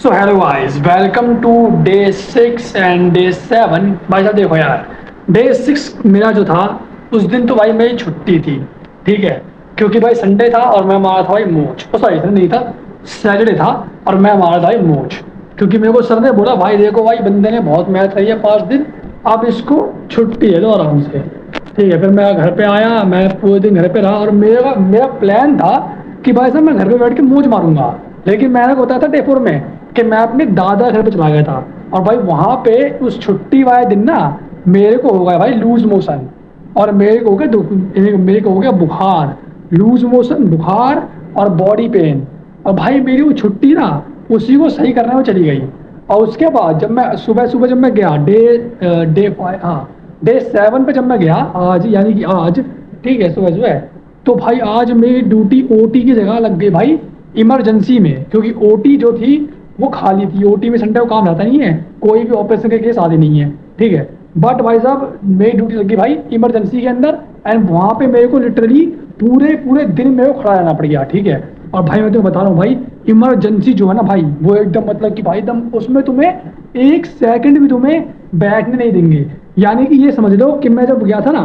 So hello guys, welcome to day 6 and day 7। भाई साहब देखो यार, डे 6 मेरा जो था उस दिन तो भाई मेरी छुट्टी थी। ठीक है, क्योंकि भाई संडे था और मैं मारा था भाई मोच। ओ सॉरी, संडे नहीं था, सैटरडे था और मैं मारा था भाई मोच। क्योंकि मेरे को सर ने बोला भाई देखो भाई बंदे ने बहुत मेहनत रही है 5 दिन, अब इसको छुट्टी है दो आराम से। ठीक है, फिर मैं घर पे आया, मैं पूरे दिन घर पे रहा और मेरा मेरा प्लान था कि भाई साहब मैं घर पे बैठ के मौज मारूंगा। लेकिन मैंने बताया था डे 4 में कि मैं अपने दादा घर पे चला गया था और भाई वहाँ पे उस छुट्टी वाले दिन ना मेरे को हो गया भाई लूज मोशन। और मेरे को हो गया मेरे को हो गया बुखार, लूज मोशन, बुखार और बॉडी पेन। और भाई मेरी वो छुट्टी ना उसी को सही करने में चली गई। और उसके बाद जब मैं सुबह सुबह जब मैं गया डे 7 पे जब मैं गया आज, यानी कि आज, ठीक है, सुबह सुबह, तो भाई आज मेरी ड्यूटी ओटी की जगह लग गई भाई इमरजेंसी में। क्योंकि ओटी जो थी वो खाली थी। ओटी में संडे को काम रहता नहीं है, कोई भी ऑपरेशन के केस आते नहीं है। ठीक है, बट भाई साहब मेरी ड्यूटी लगी भाई इमरजेंसी के अंदर। एंड वहाँ पे मेरे को लिटरली पूरे पूरे दिन मेरे को खड़ा रहना पड़ गया। ठीक है, और भाई मैं तुम्हें बता रहा हूँ भाई, इमरजेंसी जो है ना भाई वो एकदम मतलब कि भाई एकदम उसमें तुम्हें 1 सेकंड भी तुम्हें बैठने नहीं देंगे। यानी कि ये समझ लो कि मैं जब गया था ना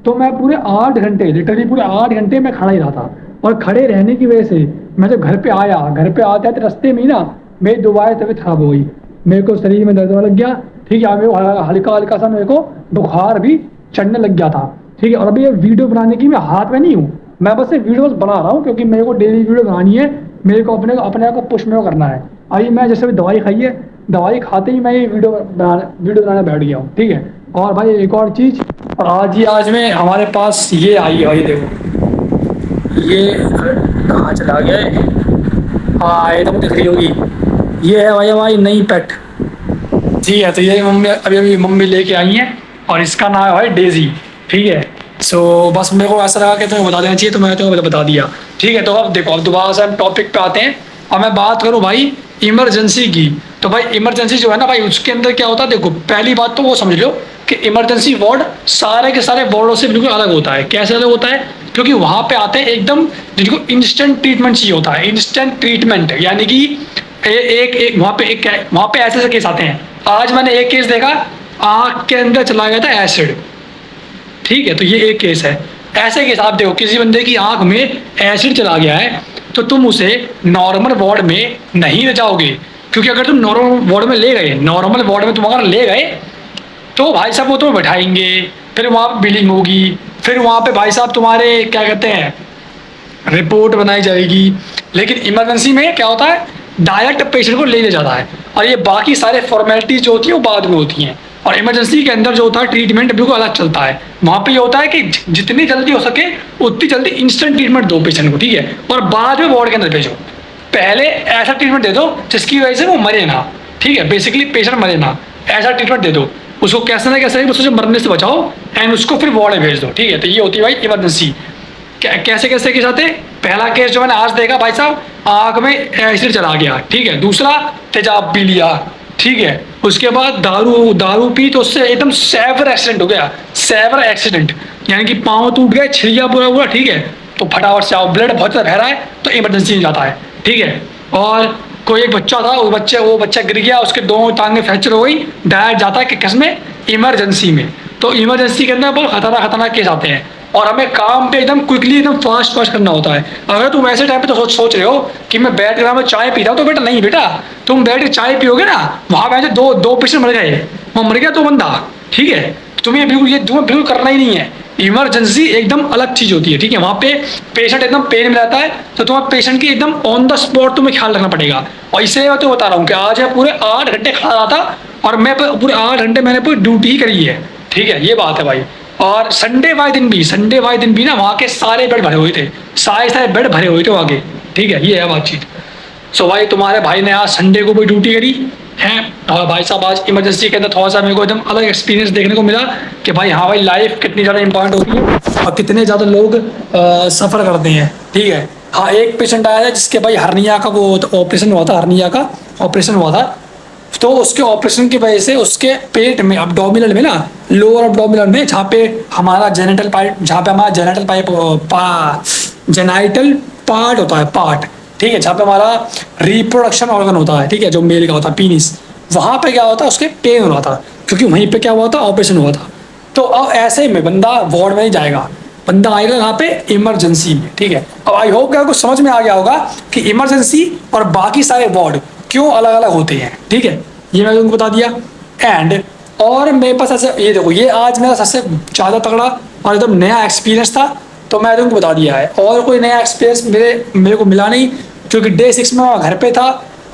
तो मैं पूरे 8 घंटे, लिटरली पूरे 8 घंटे मैं खड़ा ही रहा था। और खड़े रहने की वजह से मैं जब घर पे आया, घर पे आते आते रास्ते में ही ना मेरी दोबारा तबीयत खराब हो गई। मेरे को शरीर में दर्द होने लग गया। ठीक है, मेरे को हल्का हल्का सा मेरे को बुखार भी चढ़ने लग गया था। ठीक है, और अभी ये वीडियो बनाने की मैं हाथ में नहीं हूँ, मैं बस ये वीडियोस बना रहा हूँ क्योंकि मेरे को डेली वीडियो बनानी है। मेरे को अपने आप को पुश में करना है। अभी मैं जैसे भी दवाई खाई है, दवाई खाते ही मैं ये वीडियो बनाने बैठ गया हूँ। ठीक है, और भाई एक और चीज़, और आज में हमारे पास ये आई है भाई, देखो ये कहाँ चला गया है। हाँ, एकदम दिख रही होगी, ये है भाई हमारी नई पेट। जी है, तो ये मम्मी अभी अभी मम्मी लेके आई हैं और इसका नाम है भाई डेजी। ठीक है, सो बस मेरे को ऐसा लगा कि तुम्हें बता देना चाहिए तो मैंने तुम्हें बता दिया। ठीक है, तो अब देखो, अब दोबारा से हम टॉपिक पे आते हैं और मैं बात करूँ भाई इमरजेंसी की। तो भाई इमरजेंसी जो है ना भाई, उसके अंदर क्या होता है, देखो पहली बात तो वो समझ लो कि इमरजेंसी वार्ड सारे के सारे वार्डों से बिल्कुल अलग होता है। कैसे अलग होता है? क्योंकि वहाँ पे आते हैं एकदम जिनको इंस्टेंट ट्रीटमेंट चाहिए होता है। इंस्टेंट ट्रीटमेंट यानी कि एक वहाँ पे ऐसे ऐसे केस आते हैं। आज मैंने एक केस देखा, आँख के अंदर चला गया था एसिड। ठीक है, तो ये एक केस है। ऐसे केस आप देखो, किसी बंदे की आंख में एसिड चला गया है तो तुम उसे नॉर्मल वार्ड में नहीं ले जाओगे। क्योंकि अगर तुम नॉर्मल वार्ड में ले गए, नॉर्मल वार्ड में तुम अगर ले गए तो भाई साहब वो तुम्हें बैठाएंगे, फिर वहाँ पर बिलिंग होगी, फिर वहाँ पे भाई साहब तुम्हारे क्या कहते हैं रिपोर्ट बनाई जाएगी। लेकिन इमरजेंसी में क्या होता है, डायरेक्ट पेशेंट को ले जाता है और ये बाकी सारे फॉर्मेलिटीज जो होती हैं वो बाद में होती हैं। और इमरजेंसी के अंदर जो होता है ट्रीटमेंट बिल्कुल अलग चलता है। वहाँ पे ये होता है कि जितनी जल्दी हो सके उतनी जल्दी इंस्टेंट ट्रीटमेंट दो पेशेंट को। ठीक है, और बाद में वार्ड के अंदर भेजो। पहले ऐसा ट्रीटमेंट दे दो जिसकी वजह से वो मरे ना। ठीक है, बेसिकली पेशेंट मरे ना, ऐसा ट्रीटमेंट दे दो उसको, कैसे ना कैसे उसको मरने से बचाओ एंड उसको फिर वार्ड में भेज दो। ठीक है, तो ये होती है भाई इमरजेंसी। कैसे कैसे केस आते? पहला केस जो मैंने आज देखा भाई साहब, आँख में एसिड चला गया। ठीक है, दूसरा तेजाब पी लिया। ठीक है, उसके बाद दारू दारू पी तो उससे एकदम सेवर एक्सीडेंट हो गया। सेवर एक्सीडेंट यानी कि पाँव टूट गए, छिड़िया पूरा हुआ। ठीक है, तो फटाफट से आओ, ब्लड बहुत ज़्यादा बह रहा है तो इमरजेंसी में जाता है। ठीक है, और कोई एक बच्चा था, वो बच्चा गिर गया, उसके दोनों टांगें फ्रैक्चर हो गई, डायरेक्ट जाता है कि किस में, इमरजेंसी में। तो इमरजेंसी के अंदर बहुत खतरनाक केस आते हैं और हमें काम पे एकदम क्विकली एकदम फास्ट करना होता है। अगर तुम ऐसे टाइम पे तो सोच रहे हो कि मैं बैठ कर मैं चाय पी रहा हूँ, तो बेटा नहीं बेटा, तुम बैठ के चाय पियोगे ना, वहाँ पे दो पेशेंट मर गए, वहाँ मर गया तो बंदा। ठीक है, तुम्हें बिल्कुल करना ही नहीं है। इमरजेंसी एकदम अलग चीज़ होती है। ठीक है, वहाँ पे पेशेंट एकदम पेन में रहता है तो तुम्हें पेशेंट की एकदम ऑन द स्पॉट तुम्हें ख्याल रखना पड़ेगा। और इसलिए मैं तो बता रहा हूँ कि आज मैं पूरे 8 घंटे खड़ा रहा था और मैं पूरे 8 घंटे मैंने पूरी ड्यूटी ही करी है। ठीक है, ये बात है भाई। और संडे वाले दिन भी ना वहाँ के सारे बेड भरे हुए थे, सारे बेड भरे हुए थे वहाँ के। ठीक है, ये है बातचीत। सो भाई तुम्हारे भाई ने आज संडे को भी ड्यूटी करी है और भाई साहब आज इमरजेंसी के अंदर थोड़ा सा मेरे को एकदम अलग एक्सपीरियंस देखने को मिला कि भाई हाँ भाई लाइफ कितनी ज़्यादा इंपॉर्टेंट होती है और कितने ज़्यादा लोग सफ़र करते हैं। ठीक है, हाँ एक पेशेंट आया था जिसके भाई हर्निया का वो ऑपरेशन हुआ था, हर्निया का ऑपरेशन हुआ था। तो उसके ऑपरेशन की वजह से उसके पेट में, अब्डोमिनल में ना, लोअर अब्डोमिनल में, जहाँ पे हमारा जेनिटल पार्ट होता है, पार्ट। ठीक है, जहाँ पे हमारा रिप्रोडक्शन ऑर्गन होता है, ठीक है, जो मेल का होता है पीनिस, वहाँ पे क्या होता है, उसके पेन हो रहा था क्योंकि वहीं पे क्या हुआ था, ऑपरेशन हुआ था। तो अब ऐसे में बंदा वार्ड में नहीं जाएगा, बंदा आएगा यहाँ पे इमरजेंसी में, ठीक है। अब आई होप कि आपको समझ में आ गया होगा कि इमरजेंसी और बाकी सारे वार्ड क्यों अलग अलग होते हैं, ठीक है, ये मैं तुमको बता दिया। एंड और मेरे पास ऐसे, ये देखो, ये आज मेरा सबसे ज़्यादा तगड़ा और एकदम नया एक्सपीरियंस था, तो मैं तुमको बता दिया है। और कोई नया एक्सपीरियंस मेरे को मिला नहीं, क्योंकि डे 6 में मैं घर पे था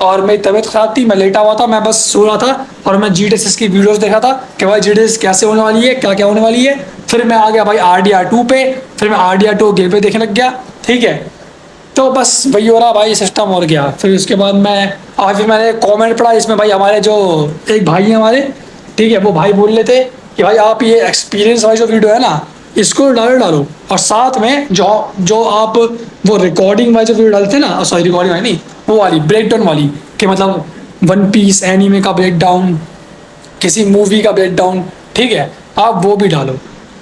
और मेरी तबीयत खराब थी, मैं लेटा हुआ था, मैं बस सो रहा था और मैं GTS की वीडियोस देख रहा था कि भाई GTS कैसे होने वाली है, क्या क्या होने वाली है। फिर मैं आ गया भाई RDR2 पे, फिर मैं RDR2 गेम पे देखने लग गया, ठीक है। तो बस वही हो रहा भाई सिस्टम, और गया। फिर उसके बाद फिर मैंने कमेंट पढ़ा, इसमें भाई हमारे जो एक भाई हैं हमारे, ठीक है, वो भाई बोल रहे थे कि भाई आप ये एक्सपीरियंस वाली जो वीडियो है ना, इसको डालो और साथ में जो जो आप वो रिकॉर्डिंग वाली जो वीडियो डालते हैं ना, सॉरी रिकॉर्डिंग वाली नहीं, वो वाली ब्रेक डाउन वाली, कि मतलब वन पीस एनीमे का ब्रेक डाउन, किसी मूवी का ब्रेक डाउन, ठीक है, आप वो भी डालो।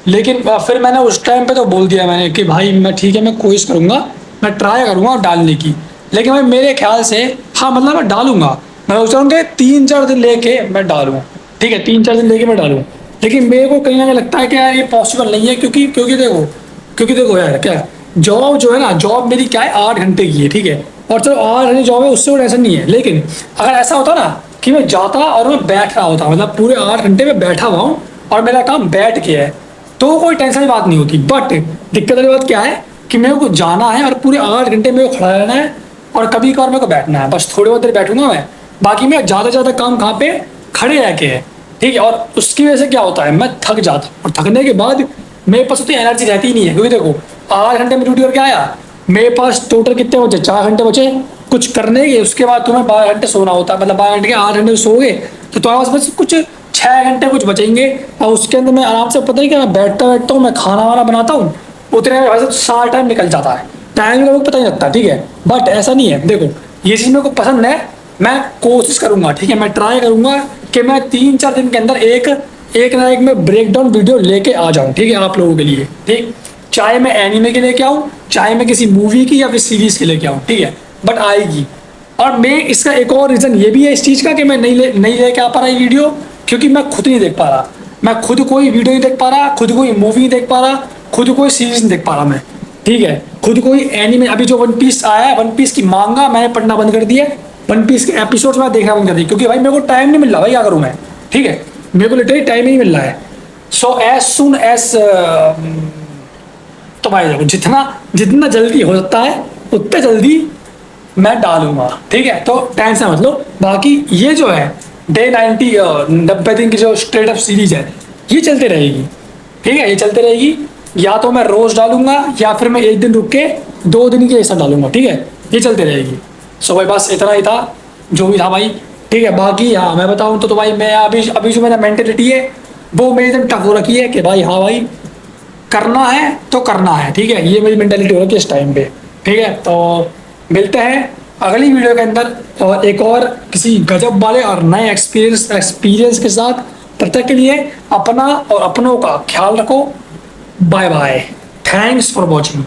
लेकिन फिर मैंने उस टाइम पे तो बोल दिया मैंने कि भाई मैं ठीक है, मैं कोशिश करूँगा, मैं ट्राई करूँगा डालने की। लेकिन भाई मेरे ख्याल से हाँ, मतलब मैं डालूंगा, मैं सोच रहा हूँ कि 3-4 दिन लेके मैं डालूँ, ठीक है, 3-4 दिन लेके मैं डालूँ। लेकिन मेरे को कहीं ना कहीं लगता है कि यार ये पॉसिबल नहीं है, क्योंकि देखो यार, क्या जॉब जो है ना, जॉब मेरी क्या है 8 घंटे की है, ठीक है, और चलो 8 घंटे जॉब है, उससे कोई टेंशन नहीं है। लेकिन अगर ऐसा होता ना कि मैं जाता और मैं बैठ रहा होता, मतलब पूरे 8 घंटे में बैठा हुआ हूँ और मेरा काम बैठ के है, तो कोई टेंशन की बात नहीं होती। बट दिक्कत वाली बात क्या है कि मेरे को जाना है और पूरे 8 घंटे मेरे को खड़ा रहना है और कभी कभार मेरे को बैठना है, बस थोड़ी बहुत देर बैठूंगा मैं, बाकी मैं ज़्यादा से ज़्यादा काम कहाँ पे, खड़े रह के है, ठीक है। और उसकी वजह से क्या होता है, मैं थक जाता हूँ और थकने के बाद मेरे पास उतनी एनर्जी रहती ही नहीं है, क्योंकि देखो 8 घंटे में ड्यूटी करके आया, मेरे पास टोटल कितने बचे, 4 घंटे बचे कुछ करने के, उसके बाद तुम्हें 12 घंटे सोना होता है, मतलब 12 घंटे के 8 घंटे सोओगे तो तुम्हारे पास बस कुछ 6 घंटे कुछ बचेंगे, और उसके अंदर मैं आराम से, पता ही क्या, मैं बैठता हूँ, मैं खाना वाना बनाता हूँ, उतने में वैसे सारा टाइम निकल जाता है, टाइम का पता नहीं लगता, ठीक है। बट ऐसा नहीं है, देखो ये चीज़ मेरे को पसंद है, मैं कोशिश करूंगा, ठीक है, मैं ट्राई करूंगा कि मैं 3-4 दिन के अंदर एक ना एक मैं ब्रेक डाउन वीडियो लेके आ जाऊं, ठीक है, आप लोगों के लिए, ठीक। चाहे मैं एनिमे के लेके आऊँ, चाहे मैं किसी मूवी की या फिर सीरीज के लेके आऊँ, ठीक है, बट आएगी। और मैं इसका एक और रीज़न ये भी है इस चीज़ का कि मैं नहीं लेके आ पा रहा ये वीडियो, क्योंकि मैं खुद नहीं देख पा रहा, मैं खुद कोई वीडियो नहीं देख पा रहा, खुद कोई मूवी नहीं देख पा रहा, खुद कोई सीरीज नहीं देख पा रहा मैं, ठीक है, खुद कोई एनिमे। अभी जो वन पीस आया है, वन पीस की मांगा मैंने पढ़ना बंद कर दिया, वन पीस के एपिसोड्स मैं देखना बंद कर दिया, क्योंकि भाई मेरे को टाइम नहीं मिल रहा, भाई क्या करूँ मैं, ठीक है, मेरे को लिटरली टाइम ही नहीं मिल रहा है। सो एज सुन एज, तो भाई देखो जितना जल्दी हो सकता है उतने जल्दी मैं डालूंगा, ठीक है, तो टेंशन मत लो। बाकी ये जो है डे 90 दिन की जो स्ट्रेट अप सीरीज है, ये चलते रहेगी, ठीक है, ये चलते रहेगी, या तो मैं रोज डालूंगा या फिर मैं एक दिन रुक के 2 दिन की ऐसा डालूंगा, ठीक है, ये चलते रहेगी। सो भाई बस इतना ही था जो भी था भाई, ठीक है। बाकी हाँ मैं बताऊँ तो भाई मैं अभी जो मेरा मेंटेलिटी है वो मेरी एकदम टफ हो रखी है कि भाई हाँ भाई करना है तो करना है, ठीक है, ये मेरी मेंटेलिटी हो रखी है इस टाइम पे, ठीक है। तो मिलते हैं अगली वीडियो के अंदर और एक और किसी गजब वाले और नए एक्सपीरियंस के साथ। तब तक के लिए अपना और अपनों का ख्याल रखो। Bye bye, thanks for watching.